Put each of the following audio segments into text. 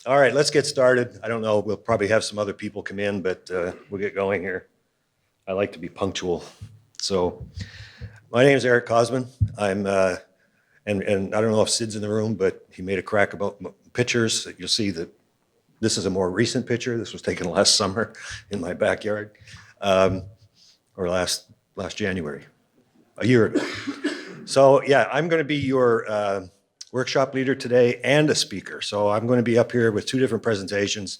All right, let's get started. I don't know, we'll probably have some other people come in, but we'll get going here. I like to be punctual. So my name is Eric Cosman. I'm, and I don't know if Sid's in the room, but he made a crack about pictures. You'll see that this is a more recent picture. This was taken last summer in my backyard, or last January, a year ago. So yeah, I'm going to be your workshop leader today and a speaker. So I'm going to be up here with two different presentations,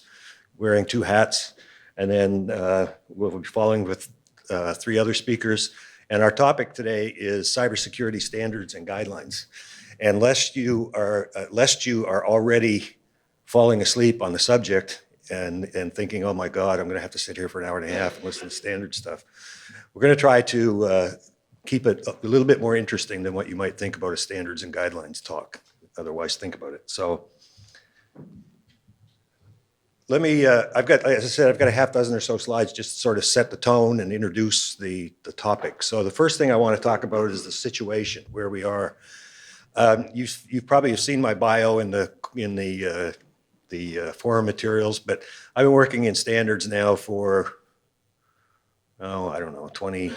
wearing two hats, and then we'll be following with three other speakers. And our topic today is cybersecurity standards and guidelines. And lest you are already falling asleep on the subject and thinking, oh my God, I'm going to have to sit here for an hour and a half and listen to standard stuff, we're going to try to keep it a little bit more interesting than what you might think about a standards and guidelines talk. Otherwise, think about it. So let me, I've got, as I said, I've got a half dozen or so slides just to sort of set the tone and introduce the topic. So the first thing I want to talk about is the situation, where we are. You probably have seen my bio in the forum materials, but I've been working in standards now for, I don't know, 20,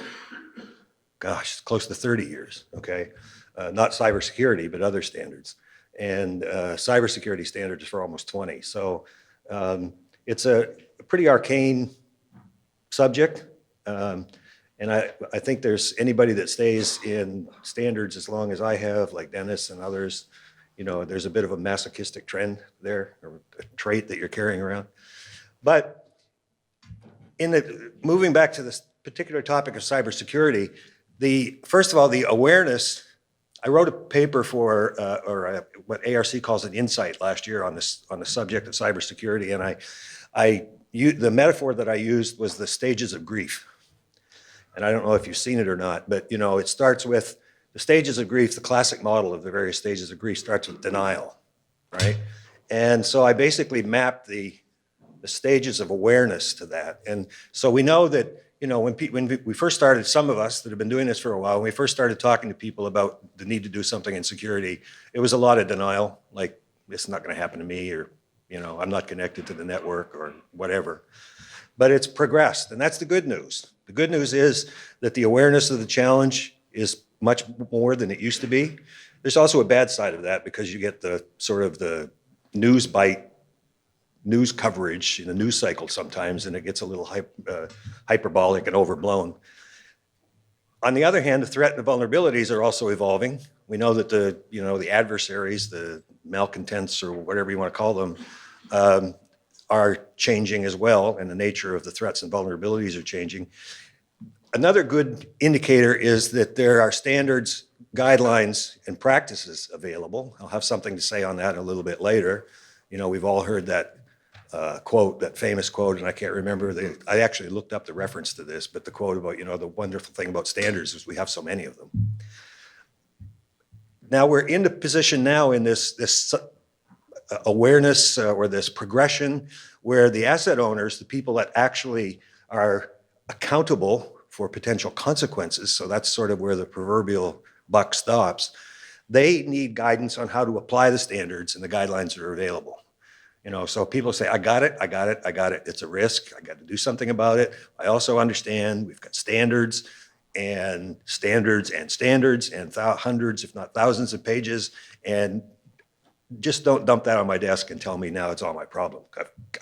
gosh, close to 30 years, okay? Not cybersecurity, but other standards. And cybersecurity standards for almost 20. So it's a pretty arcane subject. And I think there's anybody that stays in standards as long as I have, like Dennis and others, you know, there's a bit of a masochistic trend there, or a trait that you're carrying around. But moving back to this particular topic of cybersecurity, first of all, the awareness. I wrote a paper for, what ARC calls an insight last year on the subject of cybersecurity, and the metaphor that I used was the stages of grief. And I don't know if you've seen it or not, but you know, it starts with the stages of grief. The classic model of the various stages of grief starts with denial, right? And so I basically mapped the stages of awareness to that. And so we know that, you know, when we first started, some of us that have been doing this for a while, when we first started talking to people about the need to do something in security, it was a lot of denial, like, it's not going to happen to me, or, you know, I'm not connected to the network, or whatever. But it's progressed, and that's the good news. The good news is that the awareness of the challenge is much more than it used to be. There's also a bad side of that, because you get the sort of the news bite, news coverage in a news cycle sometimes, and it gets a little hyperbolic and overblown. On the other hand, the threat and the vulnerabilities are also evolving. We know that the adversaries, the malcontents, or whatever you want to call them, are changing as well, and the nature of the threats and vulnerabilities are changing. Another good indicator is that there are standards, guidelines, and practices available. I'll have something to say on that a little bit later. You know, we've all heard that quote, that famous quote, and I can't remember, I actually looked up the reference to this, but the quote about, you know, the wonderful thing about standards is we have so many of them. Now we're in the position now in this awareness or this progression where the asset owners, the people that actually are accountable for potential consequences, so that's sort of where the proverbial buck stops, they need guidance on how to apply the standards and the guidelines that are available. You know, so people say, I got it. It's a risk. I got to do something about it. I also understand we've got standards and hundreds, if not thousands of pages, and just don't dump that on my desk and tell me now it's all my problem.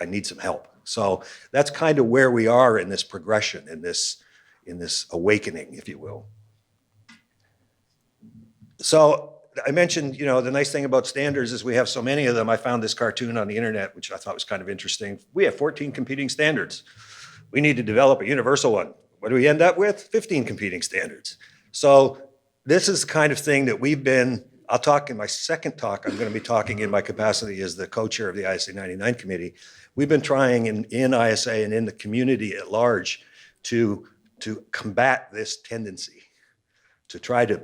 I need some help. So that's kind of where we are in this progression, in this awakening, if you will. So I mentioned, you know, the nice thing about standards is we have so many of them. I found this cartoon on the internet, which I thought was kind of interesting. We have 14 competing standards. We need to develop a universal one. What do we end up with? 15 competing standards. So this is the kind of thing that we've been, I'll talk in my second talk, I'm going to be talking in my capacity as the co-chair of the ISA 99 committee. We've been trying in ISA and in the community at large to combat this tendency, to try to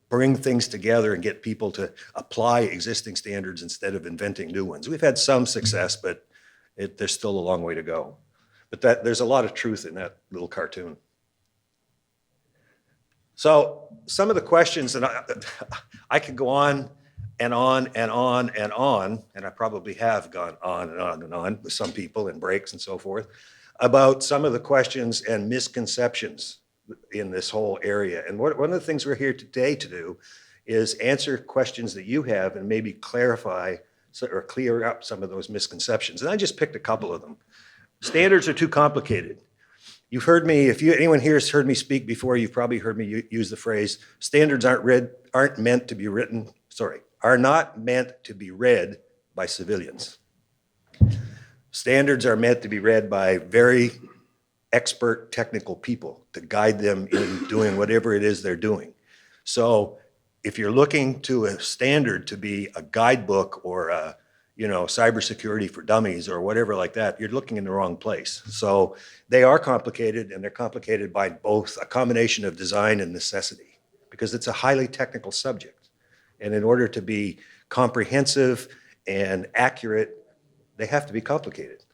bring things together and get people to apply existing standards instead of inventing new ones. We've had some success, but there's still a long way to go. But there's a lot of truth in that little cartoon. So some of the questions, and I could go on and on and on and on, and I probably have gone on and on and on with some people in breaks and so forth, about some of the questions and misconceptions in this whole area. And one of the things we're here today to do is answer questions that you have and maybe clarify or clear up some of those misconceptions. And I just picked a couple of them. Standards are too complicated. You've heard me, if anyone here has heard me speak before, you've probably heard me use the phrase, standards are not meant to be read by civilians. Standards are meant to be read by very expert technical people to guide them in doing whatever it is they're doing. So if you're looking to a standard to be a guidebook or a, cybersecurity for dummies or whatever like that, you're looking in the wrong place. So they are complicated, and they're complicated by both a combination of design and necessity, because it's a highly technical subject. And in order to be comprehensive and accurate, they have to be complicated.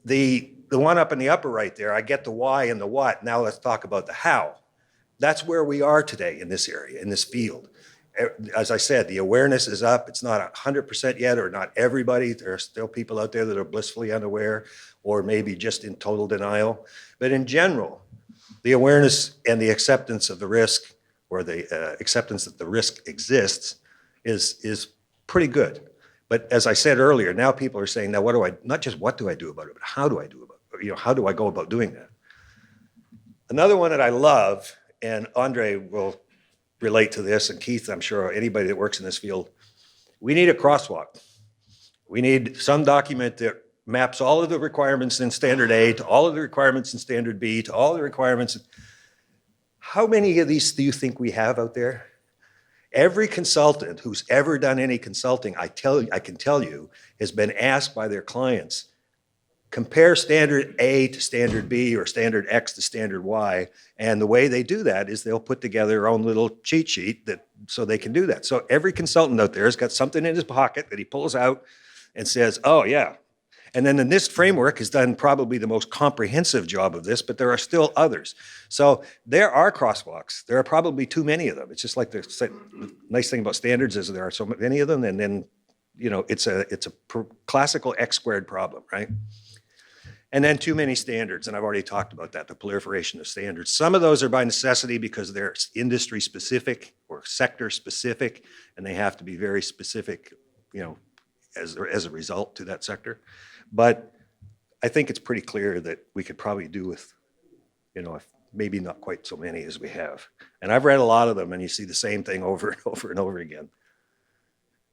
The one up in the upper right there, I get the why and the what. Now let's talk about the how. That's where we are today in this area, in this field. As I said, the awareness is up. It's not 100% yet, or not everybody. There are still people out there that are blissfully unaware or maybe just in total denial. But in general, the awareness and the acceptance of the risk, or the acceptance that the risk exists, is pretty good. But as I said earlier, now people are saying, now not just what do I do about it, but how do I do about it? How do I go about doing that? Another one that I love, and Andre will relate to this, and Keith, I'm sure, anybody that works in this field, we need a crosswalk. We need some document that maps all of the requirements in Standard A to all of the requirements in Standard B to all the requirements. How many of these do you think we have out there? Every consultant who's ever done any consulting, I can tell you, has been asked by their clients, compare Standard A to Standard B or Standard X to Standard Y. And the way they do that is they'll put together their own little cheat sheet so they can do that. So every consultant out there has got something in his pocket that he pulls out and says, oh yeah. And then the NIST framework has done probably the most comprehensive job of this, but there are still others. So there are crosswalks. There are probably too many of them. It's just like the nice thing about standards is there are so many of them, and then it's a classical X squared problem, right? And then too many standards, and I've already talked about that, the proliferation of standards. Some of those are by necessity because they're industry specific or sector specific, and they have to be very specific, as a result to that sector. But I think it's pretty clear that we could probably do with, maybe not quite so many as we have. And I've read a lot of them, and you see the same thing over and over and over again.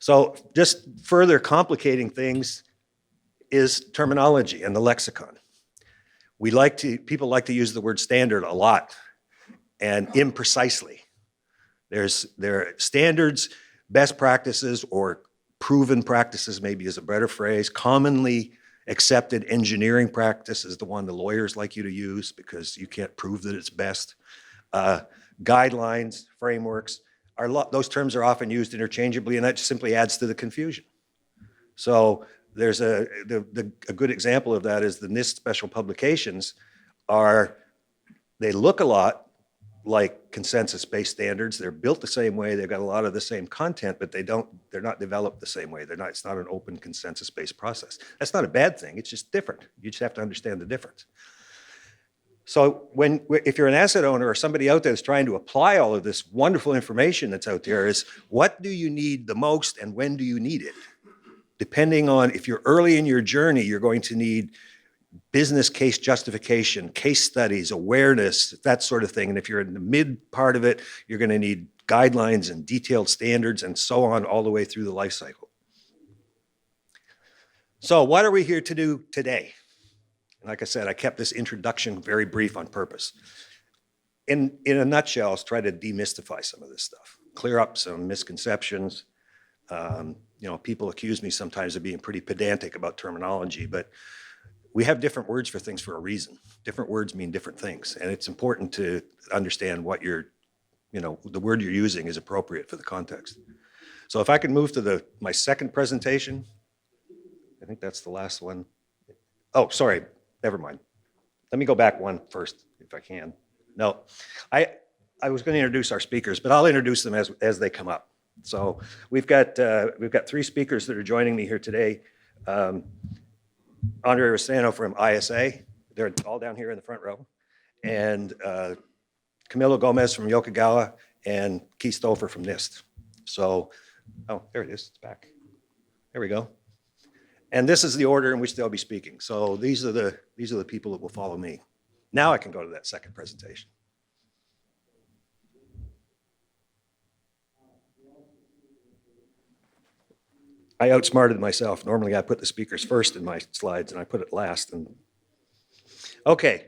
So just further complicating things is terminology and the lexicon. People like to use the word standard a lot and imprecisely. There are standards, best practices, or proven practices maybe is a better phrase. Commonly accepted engineering practice is the one the lawyers like you to use because you can't prove that it's best. Guidelines, frameworks, those terms are often used interchangeably, and that simply adds to the confusion. So there's a good example of that is the NIST special publications they look a lot like consensus-based standards. They're built the same way. They've got a lot of the same content, but they're not developed the same way. It's not an open consensus-based process. That's not a bad thing. It's just different. You just have to understand the difference. So if you're an asset owner or somebody out there that's trying to apply all of this wonderful information that's out there, is what do you need the most and when do you need it? Depending on, if you're early in your journey, you're going to need business case justification, case studies, awareness, that sort of thing. And if you're in the mid part of it, you're going to need guidelines and detailed standards and so on all the way through the life cycle. So what are we here to do today? Like I said, I kept this introduction very brief on purpose. In a nutshell, I'll try to demystify some of this stuff, clear up some misconceptions. People accuse me sometimes of being pretty pedantic about terminology, but we have different words for things for a reason. Different words mean different things, and it's important to understand what the word you're using is appropriate for the context. So if I can move to my second presentation, I think that's the last one. Oh, sorry, never mind. Let me go back one first, if I can. No, I I was going to introduce our speakers, but I'll introduce them as they come up. So we've got three speakers that are joining me here today. Andre Rosano from ISA, they're all down here in the front row, and Camilo Gomez from Yokogawa, and Keith Stouffer from NIST. So, oh, there it is, it's back. There we go. And this is the order in which they'll be speaking. So these are the people that will follow me. Now I can go to that second presentation. I outsmarted myself. Normally I put the speakers first in my slides and I put it last. And okay,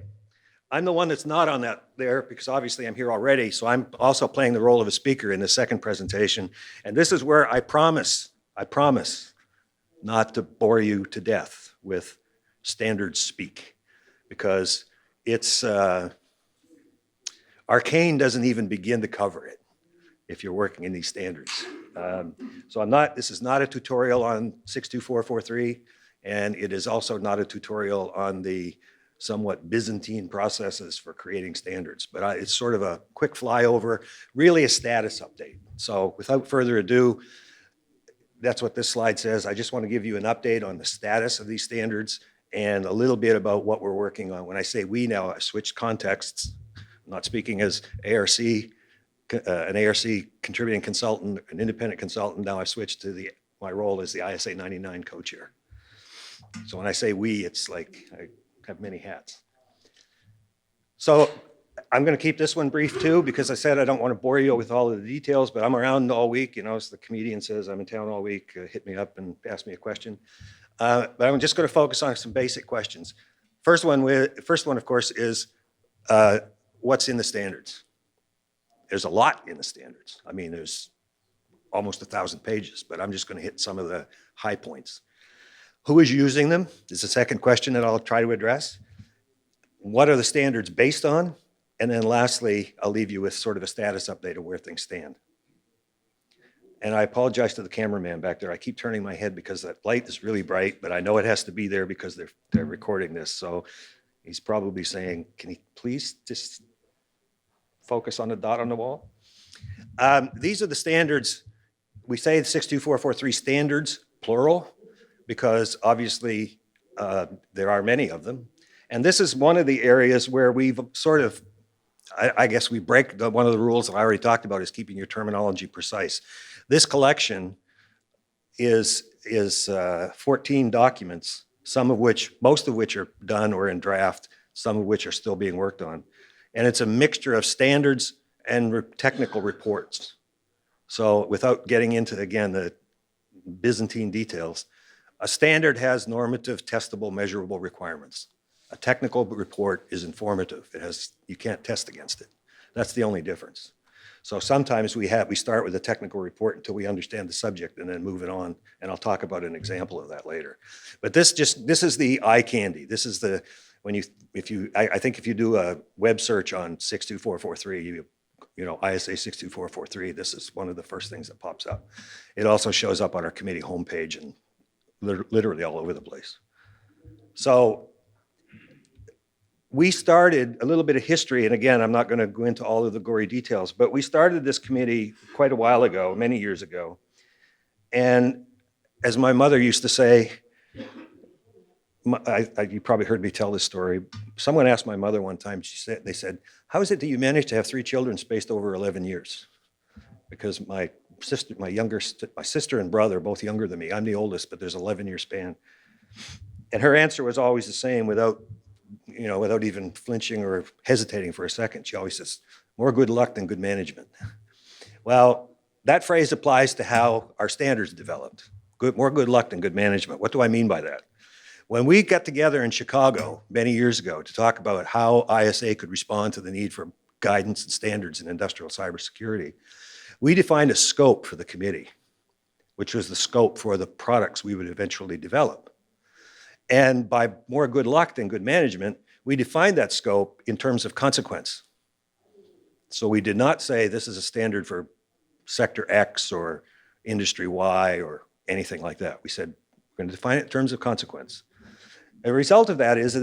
I'm the one that's not on that there because obviously I'm here already. So I'm also playing the role of a speaker in the second presentation. And this is where I promise not to bore you to death with standards speak, because it's arcane doesn't even begin to cover it if you're working in these standards. So this is not a tutorial on 62443, and it is also not a tutorial on the somewhat Byzantine processes for creating standards, but it's sort of a quick flyover, really a status update. So without further ado, that's what this slide says. I just want to give you an update on the status of these standards and a little bit about what we're working on. When I say we now, I switched contexts. I'm not speaking as ARC, an ARC contributing consultant, an independent consultant. Now I've switched to my role as the ISA 99 co-chair. So when I say we, it's like I have many hats. So I'm going to keep this one brief too, because I said I don't want to bore you with all of the details, but I'm around all week. You know, as the comedian says, I'm in town all week. Hit me up and ask me a question. But I'm just going to focus on some basic questions. First one, of course, is what's in the standards? There's a lot in the standards. I mean, there's almost 1,000 pages, but I'm just going to hit some of the high points. Who is using them is the second question that I'll try to address. What are the standards based on? And then lastly, I'll leave you with sort of a status update of where things stand. And I apologize to the cameraman back there. I keep turning my head because that light is really bright, but I know it has to be there because they're recording this. So he's probably saying, can you please just focus on the dot on the wall? These are the standards. We say the 62443 standards, plural, because obviously there are many of them. And this is one of the areas where we've sort of, I guess we break one of the rules that I already talked about, is keeping your terminology precise. This collection is 14 documents, most of which are done or in draft, some of which are still being worked on. And it's a mixture of standards and technical reports. So without getting into, again, the Byzantine details, a standard has normative, testable, measurable requirements. A technical report is informative. You can't test against it. That's the only difference. So sometimes we start with a technical report until we understand the subject and then move it on. And I'll talk about an example of that later. But this is the eye candy. This is I think if you do a web search on 62443, you know, ISA 62443, this is one of the first things that pops up. It also shows up on our committee homepage and literally all over the place. So we started a little bit of history, and again, I'm not going to go into all of the gory details, but we started this committee quite a while ago, many years ago. And as my mother used to say, you probably heard me tell this story. Someone asked my mother one time, they said, how is it that you managed to have 3 children spaced over 11 years? Because my sister and brother are both younger than me. I'm the oldest, but there's an 11-year span. And her answer was always the same without even flinching or hesitating for a second. She always says, more good luck than good management. Well, that phrase applies to how our standards developed. More good luck than good management. What do I mean by that? When we got together in Chicago many years ago to talk about how ISA could respond to the need for guidance and standards in industrial cybersecurity, we defined a scope for the committee, which was the scope for the products we would eventually develop. And by more good luck than good management, we defined that scope in terms of consequence. So we did not say this is a standard for sector X or industry Y or anything like that. We said we're going to define it in terms of consequence. The result of that is that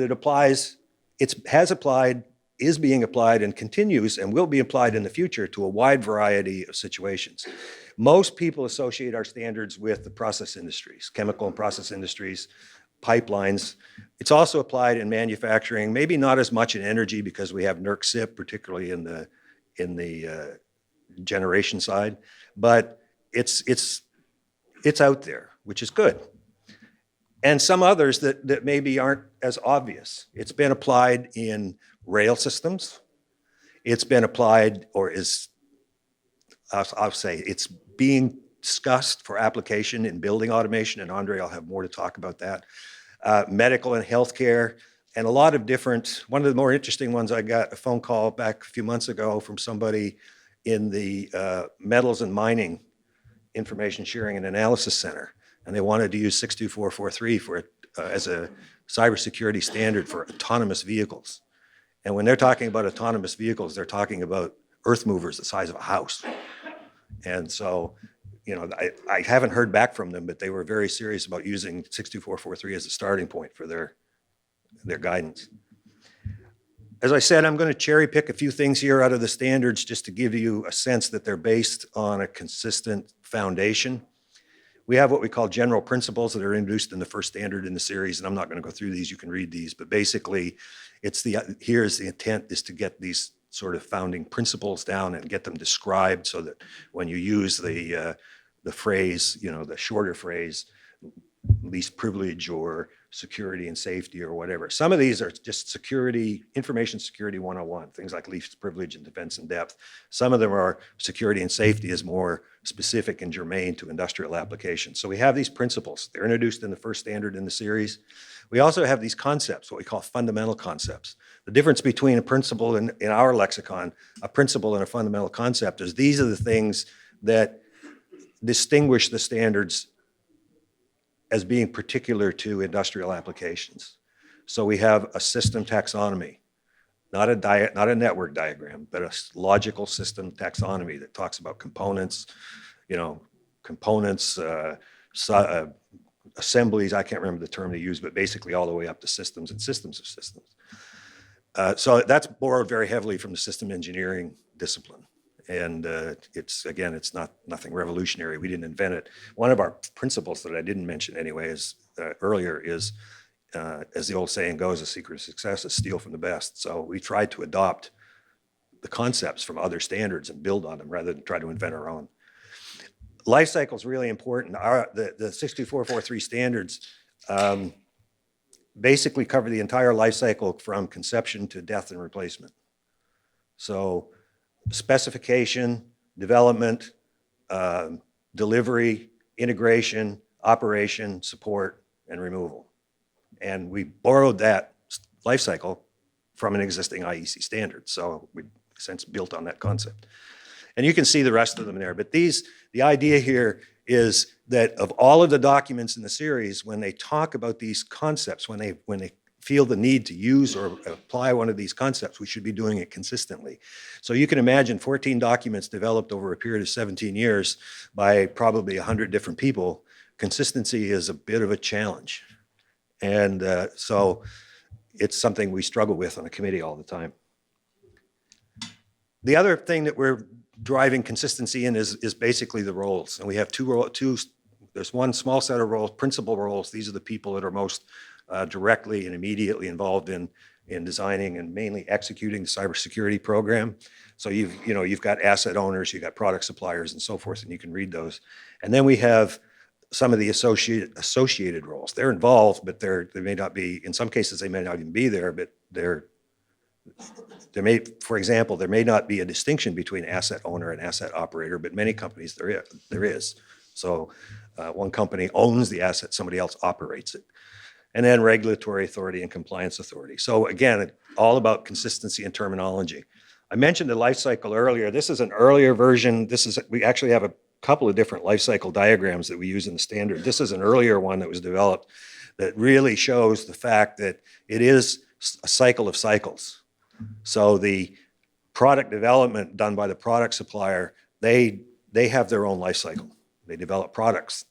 it has applied is being applied and continues and will be applied in the future to a wide variety of situations. Most people associate our standards with the process industries, chemical and process industries, pipelines. It's also applied in manufacturing, maybe not as much in energy because we have NERC-CIP, particularly in the generation side, but it's out there, which is good. And some others that maybe aren't as obvious. It's been applied in rail systems. It's been applied, or is, I'll say, it's being discussed for application in building automation, and Andre will have more to talk about that. Medical and healthcare, and a lot of different, one of the more interesting ones, I got a phone call back a few months ago from somebody in the metals and mining information sharing and analysis center, and they wanted to use 62443 for as a cybersecurity standard for autonomous vehicles. And when they're talking about autonomous vehicles, they're talking about earth movers the size of a house. And so, you know, I haven't heard back from them, but they were very serious about using 62443 as a starting point for their guidance. As I said, I'm going to cherry pick a few things here out of the standards just to give you a sense that they're based on a consistent foundation. We have what we call general principles that are introduced in the first standard in the series, and I'm not going to go through these, you can read these, but basically here's the intent is to get these sort of founding principles down and get them described so that when you use the phrase, you know, the shorter phrase, least privilege or security and safety or whatever. Some of these are just security, information security 101, things like least privilege and defense in depth. Some of them are security and safety is more specific and germane to industrial applications. So we have these principles. They're introduced in the first standard in the series. We also have these concepts, what we call fundamental concepts. The difference between a principle in our lexicon, a principle and a fundamental concept is these are the things that distinguish the standards as being particular to industrial applications. So we have a system taxonomy, not a network diagram, but a logical system taxonomy that talks about components, you know, assemblies, I can't remember the term they use, but basically all the way up to systems and systems of systems. So that's borrowed very heavily from the system engineering discipline. And it's nothing revolutionary. We didn't invent it. One of our principles that I didn't mention anyway earlier is, as the old saying goes, a secret of success is steal from the best. So we tried to adopt the concepts from other standards and build on them rather than try to invent our own. Life cycle is really important. The 62443 standards basically cover the entire life cycle from conception to death and replacement. So specification, development, delivery, integration, operation, support, and removal. And we borrowed that life cycle from an existing IEC standard. So we, in a sense, built on that concept. And you can see the rest of them there. But the idea here is that of all of the documents in the series, when they talk about these concepts, when they feel the need to use or apply one of these concepts, we should be doing it consistently. So you can imagine 14 documents developed over a period of 17 years by probably 100 different people. Consistency is a bit of a challenge. And so it's something we struggle with on the committee all the time. The other thing that we're driving consistency in is basically the roles. And we have there's one small set of roles, principal roles. These are the people that are most directly and immediately involved in designing and mainly executing the cybersecurity program. So you've got asset owners, you've got product suppliers and so forth, and you can read those. And then we have some of the associated roles. They're involved, but they may not be, in some cases they may not even be there, but for example, there may not be a distinction between asset owner and asset operator, but many companies there is. So one company owns the asset, somebody else operates it. And then regulatory authority and compliance authority. So again, all about consistency and terminology. I mentioned the life cycle earlier. This is an earlier version. We actually have a couple of different life cycle diagrams that we use in the standard. This is an earlier one that was developed that really shows the fact that it is a cycle of cycles. So the product development done by the product supplier, they have their own life cycle. They develop products,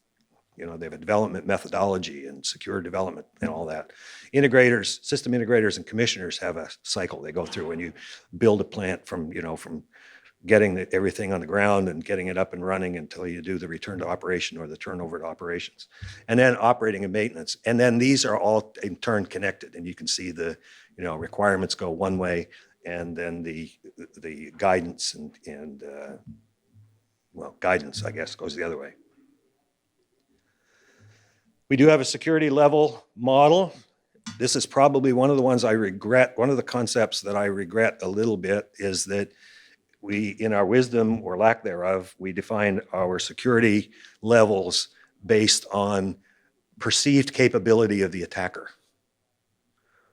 You know, they have a development methodology and secure development and all that. Integrators, system integrators and commissioners have a cycle they go through when you build a plant from, you know, from getting everything on the ground and getting it up and running until you do the return to operation or the turnover to operations. And then operating and maintenance. And then these are all in turn connected. And you can see the, you know, requirements go one way and then the guidance and well, guidance, I guess, goes the other way. We do have a security level model. This is probably one of the ones I regret. One of the concepts that I regret a little bit is that we, in our wisdom or lack thereof, we define our security levels based on perceived capability of the attacker.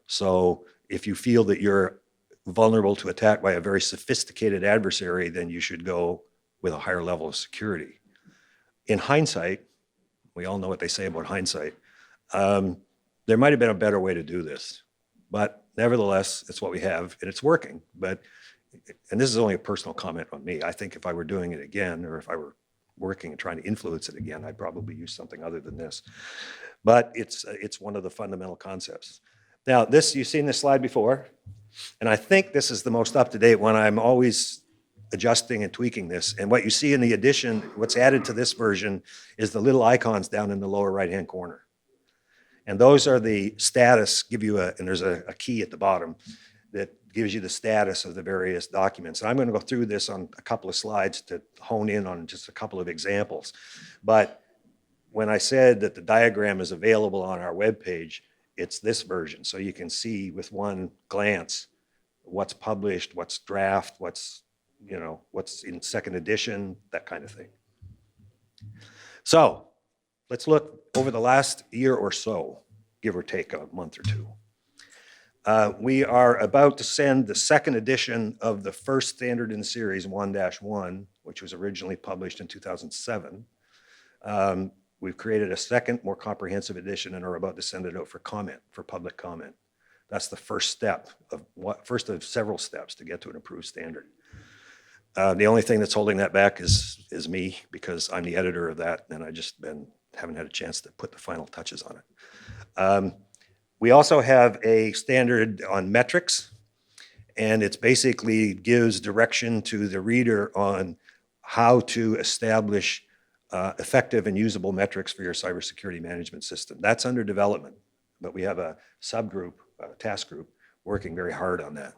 So if you feel that you're vulnerable to attack by a very sophisticated adversary, then you should go with a higher level of security. In hindsight, we all know what they say about hindsight, there might have been a better way to do this. But nevertheless, it's what we have, and it's working. But, and this is only a personal comment on me. I think if I were doing it again, or if I were working and trying to influence it again, I'd probably use something other than this. But it's one of the fundamental concepts. Now, this, you've seen this slide before, and I think this is the most up-to-date one. I'm always adjusting and tweaking this. And what you see in the addition, what's added to this version is the little icons down in the lower right-hand corner. And those are the status, give you and there's a key at the bottom that gives you the status of the various documents. And I'm going to go through this on a couple of slides to hone in on just a couple of examples. But when I said that the diagram is available on our webpage, it's this version. So you can see with one glance what's published, what's draft, what's, you know, what's in second edition, that kind of thing. So let's look over the last year or so, give or take a month or two. We are about to send the second edition of the first standard in series 1-1, which was originally published in 2007. We've created a second, more comprehensive edition and are about to send it out for comment, for public comment. That's the first step of first of several steps to get to an approved standard. The only thing that's holding that back is me, because I'm the editor of that, and I just haven't had a chance to put the final touches on it. We also have a standard on metrics, and it basically gives direction to the reader on how to establish effective and usable metrics for your cybersecurity management system. That's under development, but we have a subgroup, a task group, working very hard on that.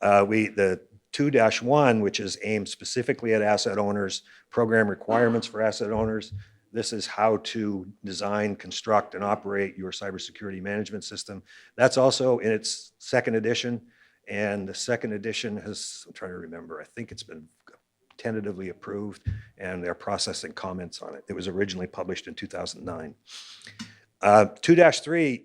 The 2-1, which is aimed specifically at asset owners, program requirements for asset owners. This is how to design, construct, and operate your cybersecurity management system. That's also in its second edition, and the second edition has, I'm trying to remember, I think it's been tentatively approved, and they're processing comments on it. It was originally published in 2009. 2-3,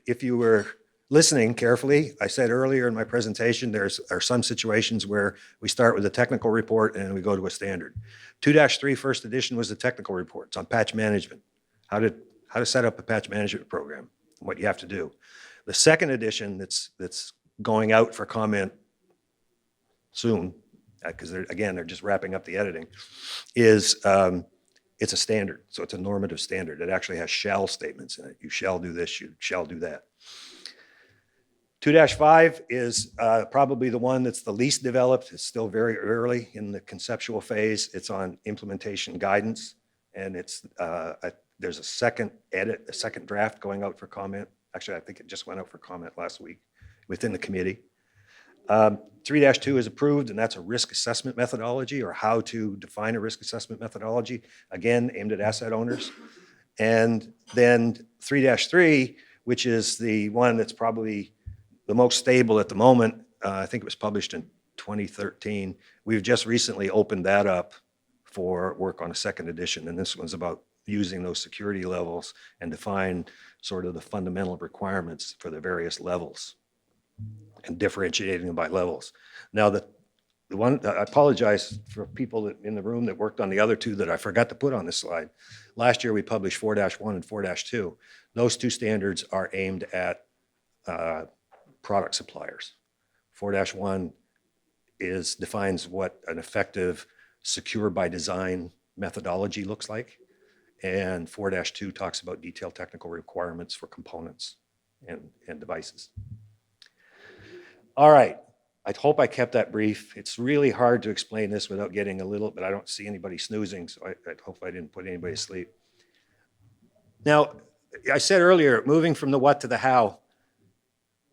if you were listening carefully, I said earlier in my presentation, there are some situations where we start with a technical report and we go to a standard. 2-3 first edition was the technical report. It's on patch management, how to set up a patch management program, what you have to do. The second edition that's going out for comment soon, because they're just wrapping up the editing, is it's a standard. So it's a normative standard. It actually has shall statements in it. You shall do this, you shall do that. 2-5 is probably the one that's the least developed. It's still very early in the conceptual phase. It's on implementation guidance, and there's a second edit, a second draft going out for comment. Actually, I think it just went out for comment last week within the committee. 3-2 is approved, and that's a risk assessment methodology, or how to define a risk assessment methodology, again, aimed at asset owners. And then 3-3, which is the one that's probably the most stable at the moment. I think it was published in 2013. We've just recently opened that up for work on a second edition, and this one's about using those security levels and define sort of the fundamental requirements for the various levels and differentiating them by levels. Now, the one, I apologize for people in the room that worked on the other two that I forgot to put on this slide. Last year, we published 4-1 and 4-2. Those two standards are aimed at product suppliers. 4-1 defines what an effective secure by design methodology looks like. And 4-2 talks about detailed technical requirements for components and devices. All right. I hope I kept that brief. It's really hard to explain this without getting a little, but I don't see anybody snoozing, so I hope I didn't put anybody to sleep. Now, I said earlier, moving from the what to the how,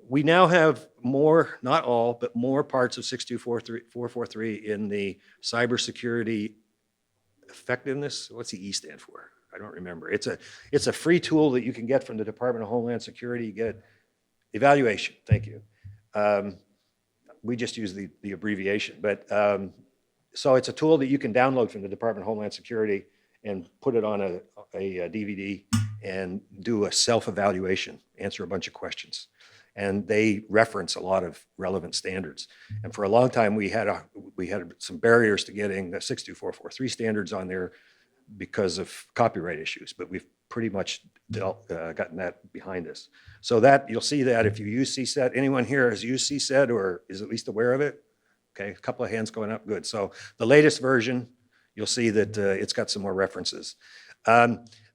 we now have more, not all, but more parts of 62443 in the cybersecurity effectiveness. What's the E stand for? I don't remember. It's a free tool that you can get from the Department of Homeland Security. You get evaluation. Thank you. We just use the abbreviation, but so it's a tool that you can download from the Department of Homeland Security and put it on a DVD and do a self-evaluation, answer a bunch of questions. And they reference a lot of relevant standards. And for a long time, we had some barriers to getting the 62443 standards on there because of copyright issues, but we've pretty much gotten that behind us. So that you'll see that if you use CSET, anyone here has used CSET or is at least aware of it? Okay, a couple of hands going up, good. So the latest version, you'll see that it's got some more references.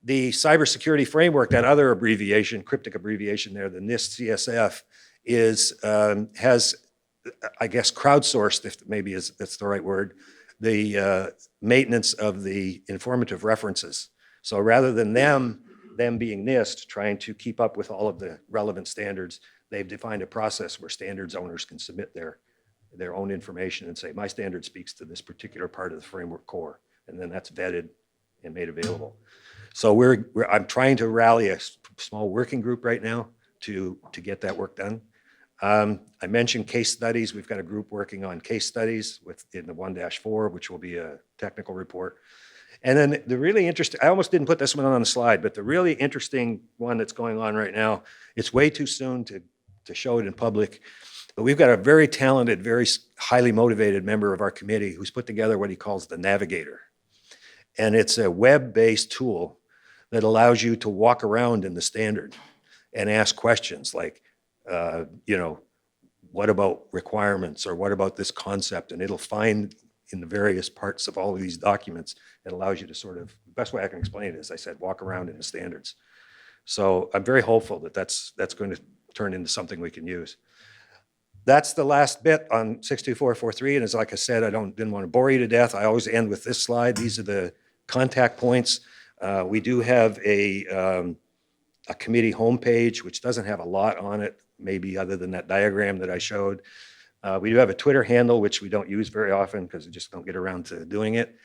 The cybersecurity framework, that other abbreviation, cryptic abbreviation there, the NIST CSF, has, I guess, crowdsourced, if maybe that's the right word, the maintenance of the informative references. So rather than them being NIST, trying to keep up with all of the relevant standards, they've defined a process where standards owners can submit their own information and say, my standard speaks to this particular part of the framework core. And then that's vetted and made available. So I'm trying to rally a small working group right now to get that work done. I mentioned case studies. We've got a group working on case studies in the 1-4, which will be a technical report. And then the really interesting, I almost didn't put this one on the slide, but the really interesting one that's going on right now, it's way too soon to show it in public, but we've got a very talented, very highly motivated member of our committee who's put together what he calls the Navigator. And it's a web-based tool that allows you to walk around in the standard and ask questions like, what about requirements or what about this concept? And it'll find in the various parts of all of these documents, it allows you to sort of, the best way I can explain it is, I said, walk around in the standards. So I'm very hopeful that that's going to turn into something we can use. That's the last bit on 62443. And as like I said, I didn't want to bore you to death. I always end with this slide. These are the contact points. We do have a committee homepage, which doesn't have a lot on it, maybe other than that diagram that I showed. We do have a Twitter handle, which we don't use very often because we just don't get around to doing it.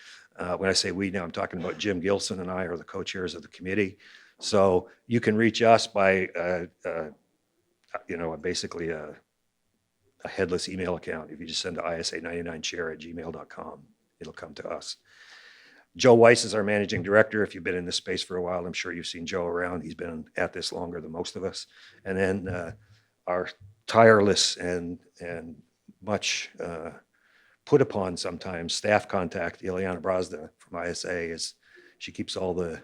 When I say we now, I'm talking about Jim Gilson and I are the co-chairs of the committee. So you can reach us by, basically a headless email account. If you just send to isa99chair@gmail.com, it'll come to us. Joe Weiss is our managing director. If you've been in this space for a while, I'm sure you've seen Joe around. He's been at this longer than most of us. And then our tireless and much put upon sometimes staff contact, Ileana Brazda from ISA, she keeps all the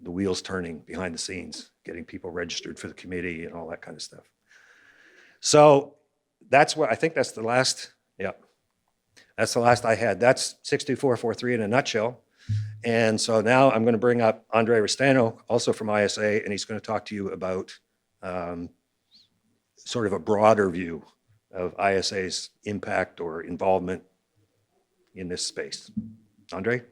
wheels turning behind the scenes, getting people registered for the committee and all that kind of stuff. So that's what I think that's the last, that's the last I had. That's 62443 in a nutshell. And so now I'm going to bring up Andre Restano, also from ISA, and he's going to talk to you about sort of a broader view of ISA's impact or involvement in this space. Andre?